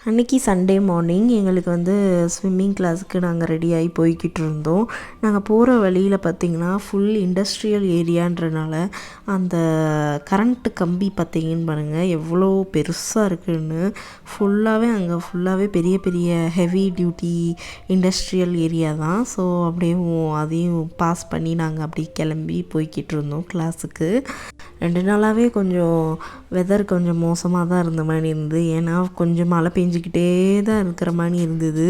அன்றைக்கி Sunday morning எங்களுக்கு வந்து ஸ்விம்மிங் கிளாஸுக்கு நாங்கள் ரெடியாகி போய்கிட்டு இருந்தோம். நாங்கள் போகிற வழியில் பார்த்திங்கன்னா ஃபுல் இண்டஸ்ட்ரியல் ஏரியான்றனால அந்த கரண்ட்டு கம்பி பார்த்திங்கன்னு பாருங்கள் எவ்வளோ பெருசாக இருக்குதுன்னு. ஃபுல்லாகவே பெரிய பெரிய ஹெவி டியூட்டி இண்டஸ்ட்ரியல் ஏரியா தான். ஸோ அப்படியே அதையும் பாஸ் பண்ணி நாங்கள் அப்படி கிளம்பி போய்கிட்டு இருந்தோம் கிளாஸுக்கு. 2 நாளாகவே கொஞ்சம் வெதர் கொஞ்சம் மோசமாக தான் இருந்த மாதிரி இருந்தது. ஏன்னா கொஞ்சம் மழை பெஞ்சிக்கிட்டே தான் இருக்கிற மாதிரி இருந்தது.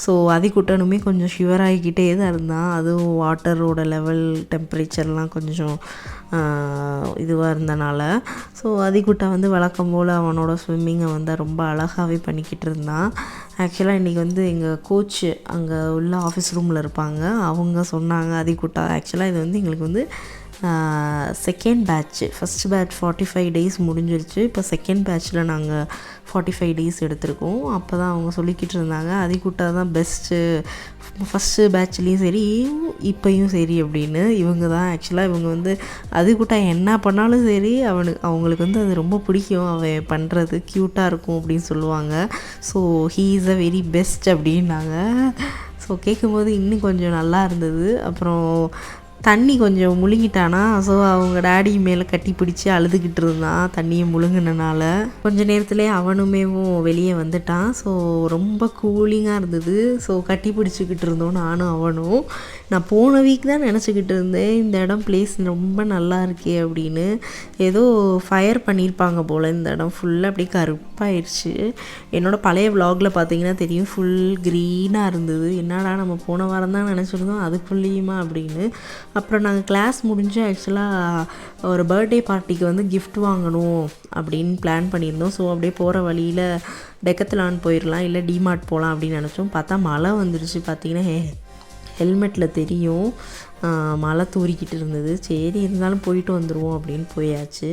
ஸோ அதிகுட்டனுமே கொஞ்சம் ஷிவர் ஆகிக்கிட்டே தான் இருந்தான். அதுவும் வாட்டரோட லெவல் டெம்பரேச்சர்லாம் கொஞ்சம் இதுவாக இருந்தனால. ஸோ அதிகுட்டா வந்து வழக்கம் போல் அவனோட ஸ்விம்மிங்கை வந்து ரொம்ப அழகாகவே பண்ணிக்கிட்டு இருந்தான். ஆக்சுவலாக இன்றைக்கி வந்து எங்கள் கோச்சு அங்கே உள்ள ஆஃபீஸ் ரூமில் இருப்பாங்க. அவங்க சொன்னாங்க அதிகுட்டா ஆக்சுவலாக இது வந்து எங்களுக்கு வந்து second batch. First batch 45 days முடிஞ்சிருச்சு. இப்போ செகண்ட் பேட்ச்சில் நாங்கள் 45 டேஸ் எடுத்திருக்கோம். அப்போ தான் அவங்க சொல்லிக்கிட்டு இருந்தாங்க அதிகுட்டா தான் பெஸ்ட்டு, ஃபஸ்ட்டு பேட்ச்லேயும் சரி இப்போயும் சரி அப்படின்னு. இவங்க வந்து அதிகுட்டா என்ன பண்ணாலும் சரி அவங்களுக்கு வந்து அது ரொம்ப பிடிக்கும். அவன் பண்ணுறது க்யூட்டாக இருக்கும் அப்படின்னு சொல்லுவாங்க. So he is a very best அப்படின்னாங்க. ஸோ கேட்கும்போது இன்னும் கொஞ்சம் நல்லா இருந்தது. அப்புறம் தண்ணி கொஞ்சம் முழுங்கிட்டானா. ஸோ அவங்க டாடி மேலே கட்டி பிடிச்சி அழுதுகிட்டு இருந்தான் தண்ணியை முழுங்கினால. கொஞ்சம் நேரத்துலேயே அவனுமேவும் வெளியே வந்துட்டான். ஸோ ரொம்ப கூலிங்காக இருந்தது. ஸோ கட்டி பிடிச்சிக்கிட்டு இருந்தோம் நானும் அவனும். நான் போன வீக் தான் நினச்சிக்கிட்டு இருந்தேன் இந்த இடம் பிளேஸ் ரொம்ப நல்லா இருக்கே அப்படின்னு. ஏதோ ஃபயர் பண்ணியிருப்பாங்க போல். இந்த இடம் ஃபுல்லாக அப்படியே கருப்பாயிடுச்சு. என்னோடய பழைய விலாகில் பார்த்தீங்கன்னா தெரியும் ஃபுல் க்ரீனாக இருந்தது. என்னடா நம்ம போன வாரம் தான் நினச்சிருந்தோம் அதுக்குள்ளேயுமா அப்படின்னு. அப்புறம் நாங்கள் கிளாஸ் முடிஞ்சு ஆக்சுவலாக ஒரு பர்த்டே பார்ட்டிக்கு வந்து கிஃப்ட் வாங்கணும் அப்படின்னு பிளான் பண்ணியிருந்தோம். ஸோ அப்படியே போகிற வழியில் டெக்கத்லான் போயிடலாம் இல்லை டிமார்ட் போகலாம் அப்படின்னு நினச்சோம். பார்த்தா மழை வந்துடுச்சு. பார்த்திங்கன்னா ஹெல்மெட்டில் தெரியும் மழை தூறிக்கிட்டு இருந்தது. சரி இருந்தாலும் போயிட்டு வந்துடுவோம் அப்படின்னு போயாச்சு.